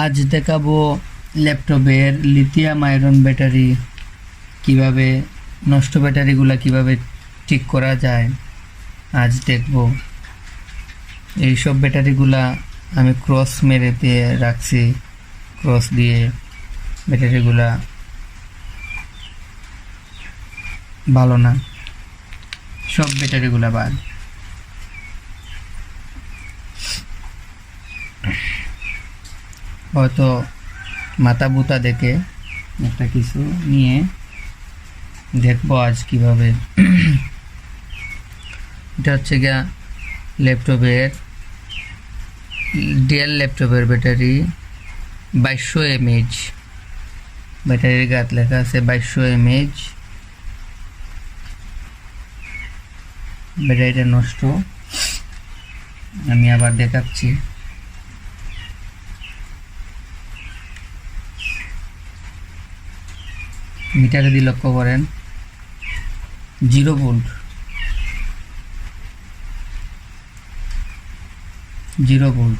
আজ দেখাবো ল্যাপটপের লিথিয়াম আয়রন ব্যাটারি কিভাবে নষ্ট ব্যাটারিগুলো কিভাবে ঠিক করা যায়। আজ দেখব এই সব ব্যাটারিগুলা আমি ক্রস মেরে দিয়ে রাখছি, ক্রস দিয়ে ব্যাটারিগুলা ভালো না, সব ব্যাটারিগুলা বাদ। হয়তো মাথা বুতা দেখে একটা কিছু নিয়ে দেখবো আজ কিভাবে। এটা হচ্ছে গিয়া ল্যাপটপের ডেল ল্যাপটপের ব্যাটারি 2200 mAh, ব্যাটারির গাত লেখা আছে 2200 mAh। ব্যাটারিটা নষ্ট, আমি আবার দেখাচ্ছি। মিটারে দিয়ে লক্ষ্য করেন 0 ভোল্ট, 0 ভোল্ট।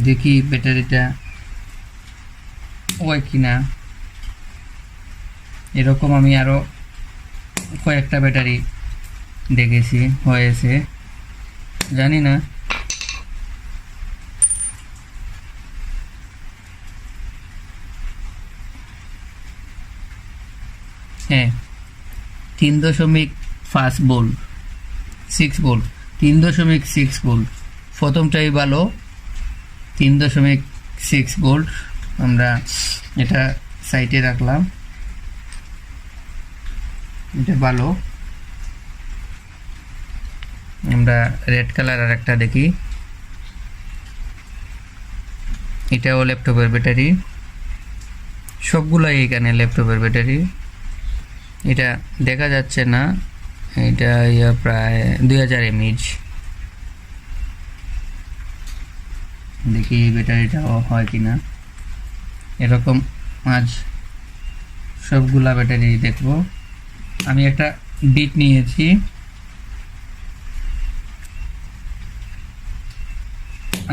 দেখি ব্যাটারিটা হয় কিনা। এরকম আমি আরো কয়েকটা ব্যাটারি দেখেছি হয়েছে, জানি না। হ্যাঁ, 3.5 ভোল্ট, 6 ভোল্ট, 3.6 ভোল্ট। প্রথমটাই ভালো, 3.6 ভোল্ট। আমরা এটা সাইডে রাখলাম, এটা ভালো। আমরা রেড কালার আর একটা দেখি, এটাও ল্যাপটপের ব্যাটারি, সবগুলাই এখানে ল্যাপটপের ব্যাটারি। এটা দেখা যাচ্ছে না, এটা প্রায় 2000 mAh। দেখি এই ব্যাটারিটাও হয় কিনা। এরকম আজ সবগুলা ব্যাটারি দেখবো। আমি একটা বিট নিয়েছি,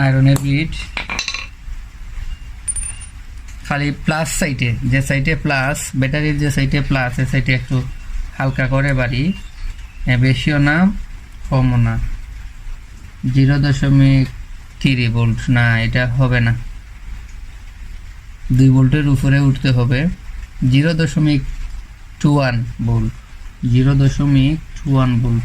আয়রনের বিট। খালি প্লাস সাইডে, যে সাইডে প্লাস, ব্যাটারির যে সাইডে প্লাস, এই সাইডে একটু হালকা করে বাড়ি, বেশিও না কমও না। 0.3 ভোল্ট না, এটা হবে না, 2 ভোল্টের উপরে উঠতে হবে। 0.21 ভোল্ট, 0.21 ভোল্ট।